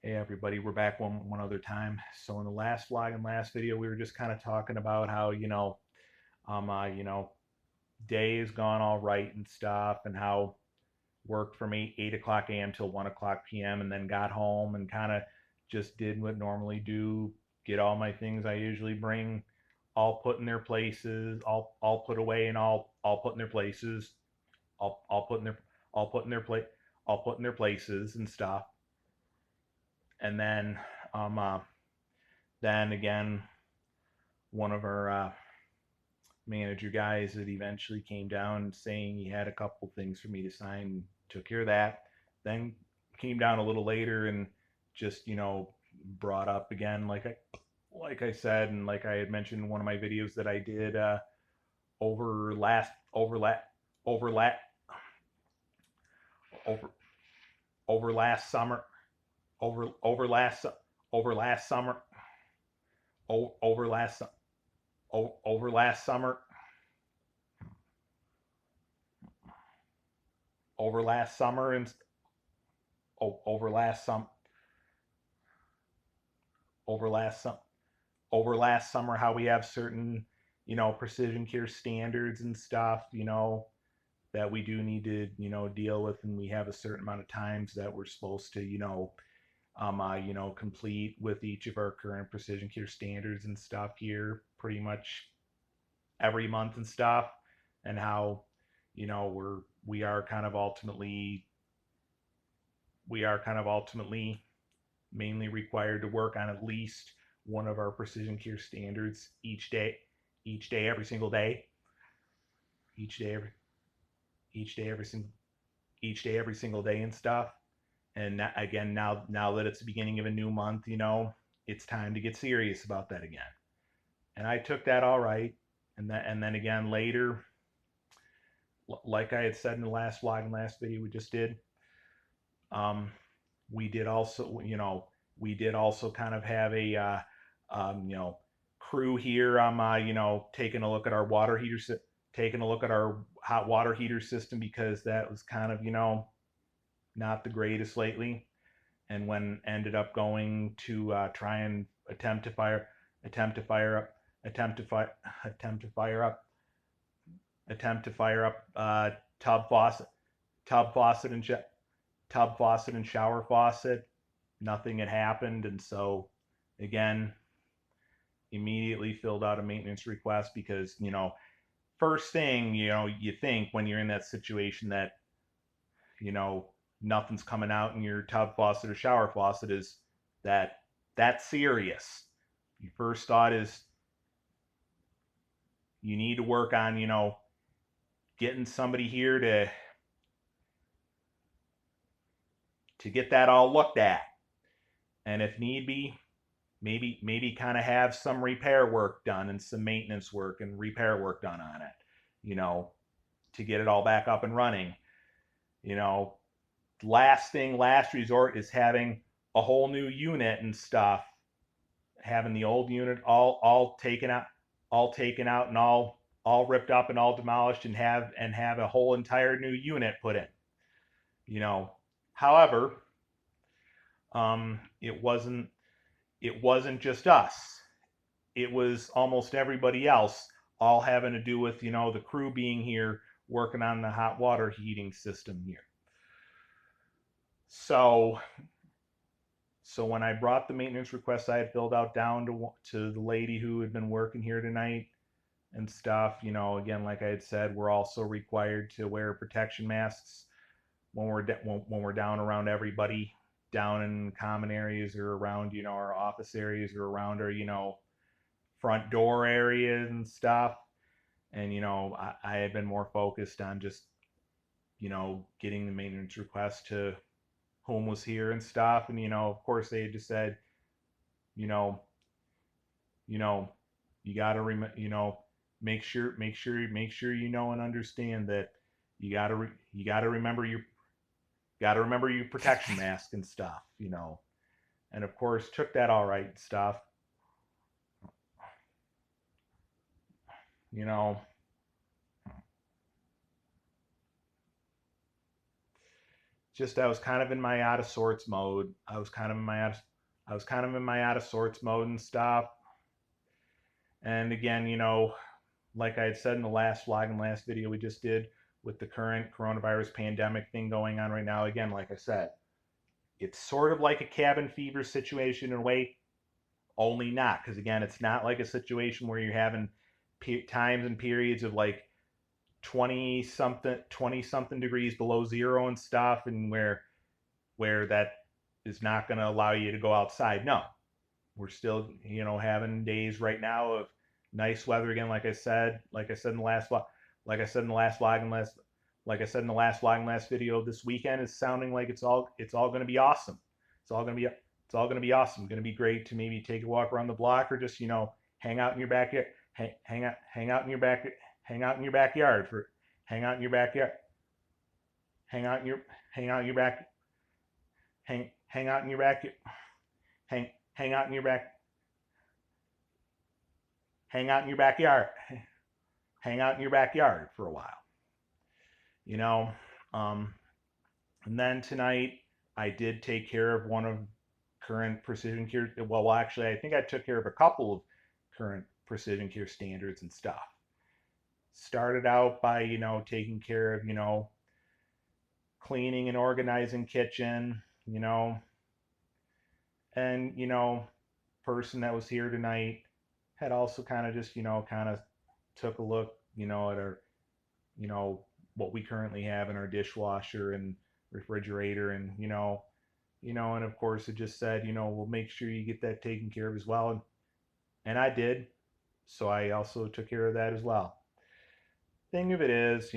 Hey everybody, we're back one other time. So in the last vlog and last video, we were just kind of talking about how um uh, you know, day has gone all right and stuff, and how worked from 8 o'clock a.m. till 1 o'clock p.m. and then got home and kind of just did what normally do, get all my things I usually bring, all put in their places, all put away and all put in their places, all put in their all put in their plate, all put in their places and stuff, and um uh, then again, one of our manager guys that eventually came down saying he had a couple things for me to sign, took care of that. Then came down a little later and just brought up again, like I said, and like I had mentioned in one of my videos that I did over last overlap overlap over over last summer over last summer over last over last summer over last summer and over last sum over last sum over last summer, how we have certain precision care standards and stuff that we do need to deal with, and we have a certain amount of times that we're supposed to complete with each of our current precision care standards and stuff here pretty much every month and stuff, and how we are kind of ultimately mainly required to work on at least one of our precision care standards each day, every single day, each day, each day, each day, every single day and stuff. And again, now that it's the beginning of a new month, it's time to get serious about that again. And I took that all right. And then again later, like I had said in the last vlog and last video we just did, um, we did also, kind of have a, crew here. Taking a look at our water heater, taking a look at our hot water heater system, because that was kind of, not the greatest lately. And when ended up going to try and attempt to fire up, attempt to fire, attempt to fire up, attempt to fire up tub faucet, tub faucet and tub faucet and shower faucet, nothing had happened. And so again, immediately filled out a maintenance request, because first thing you think when you're in that situation that nothing's coming out in your tub faucet or shower faucet is that that's serious. Your first thought is you need to work on getting somebody here to get that all looked at, and if need be, maybe kind of have some repair work done and some maintenance work and repair work done on it, to get it all back up and running. Last resort is having a whole new unit and stuff, having the old unit all taken out, and all ripped up and all demolished, and have a whole entire new unit put in. However, it wasn't just us. It was almost everybody else, all having to do with the crew being here working on the hot water heating system here. So when I brought the maintenance request I had filled out down to the lady who had been working here tonight and stuff, again, like I had said, we're also required to wear protection masks when we're down around everybody, down in common areas or around our office areas or around our front door areas and stuff. And I had been more focused on just getting the maintenance request to whom was here and stuff. And of course they had just said you know you got to make sure and understand that you got to remember your protection mask and stuff. And of course took that all right and stuff. you know just I was kind of in my out of sorts mode. I was kind of in my out of sorts mode and stuff. And again, like I had said in the last vlog and last video we just did with the current coronavirus pandemic thing going on right now, again, like I said, it's sort of like a cabin fever situation in a way, only not. Because again, it's not like a situation where you're having times and periods of like 20 something degrees below zero and stuff, and where that is not going to allow you to go outside. No, we're still, having days right now of nice weather again. Like I said in the last vlog, like I said in the last vlog and last, like I said in the last vlog and last video, this weekend is sounding like it's all going to be awesome. It's all going to be awesome. Going to be great to maybe take a walk around the block or just, hang out in your backyard, hang out in your back, hang out in your backyard for, hang out in your backyard, hang out in your, hang out in your back, hang out in your back, hang out in your back, hang out in your backyard, hang out in your backyard for a while, you know. Um, and then tonight I did take care of one of current precision care. Well, actually, I think I took care of a couple of current precision care standards and stuff. Started out by, taking care of, cleaning and organizing kitchen, and, person that was here tonight had also kind of just, kind of took a look, at our, what we currently have in our dishwasher and refrigerator, and, and of course it just said, we'll make sure you get that taken care of as well. And I did. So I also took care of that as well. Thing of it is,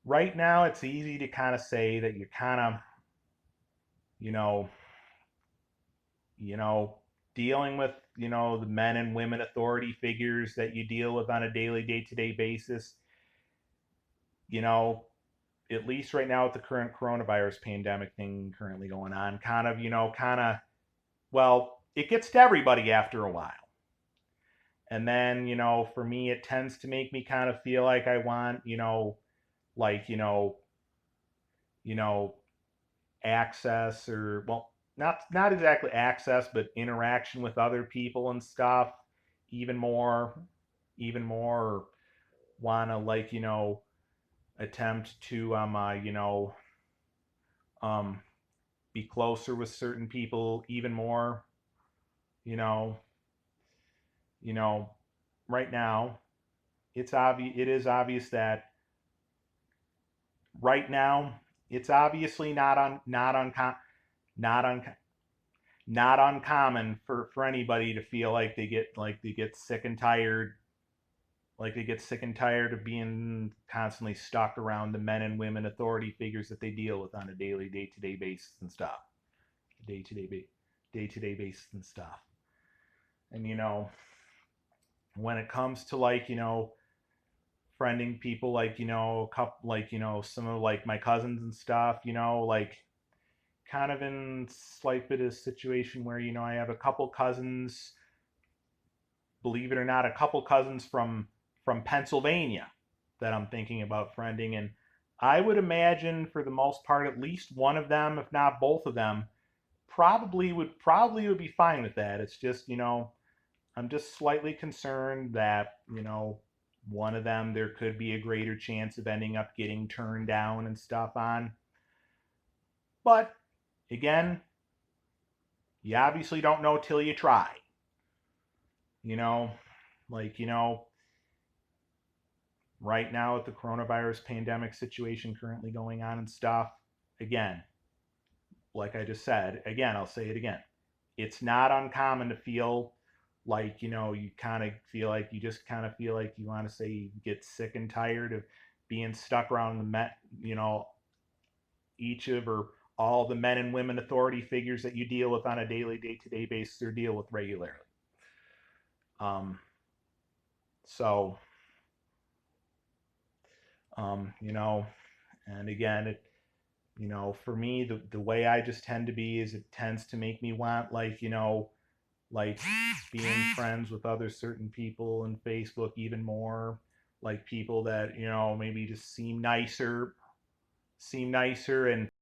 right now it's easy to kind of say that you're kind of, you know, dealing with, the men and women authority figures that you deal with on a daily, day-to-day basis, at least right now with the current coronavirus pandemic thing currently going on, well, it gets to everybody after a while. And then, for me, it tends to make me kind of feel like I want, like, you know, access, or, well, not exactly access, but interaction with other people and stuff, even more, or want to, like, attempt to, be closer with certain people even more, you know, you know, right now, it is obvious that right now, it's obviously not un, not uncommon for anybody to feel like they get sick and tired, of being constantly stuck around the men and women authority figures that they deal with on a daily, day-to-day basis and stuff. Day-to-day basis and stuff. And, when it comes to, like, friending people, like, a couple, like, some of, like, my cousins and stuff, like, kind of in slight bit of situation where, I have a couple cousins, believe it or not, a couple cousins from Pennsylvania that I'm thinking about friending. And I would imagine, for the most part, at least one of them, if not both of them, probably would be fine with that. It's just, I'm just slightly concerned that, one of them, there could be a greater chance of ending up getting turned down and stuff on. But again, you obviously don't know till you try. Like, right now with the coronavirus pandemic situation currently going on and stuff, again, like I just said, again, I'll say it again. It's not uncommon to feel like, you kind of feel like you want to say you get sick and tired of being stuck around each of, or all the men and women authority figures that you deal with on a daily, day-to-day basis or deal with regularly. So, and again, for me, the way I just tend to be is it tends to make me want, like, like being friends with other certain people in Facebook even more, like people that, maybe just seem nicer, seem nicer and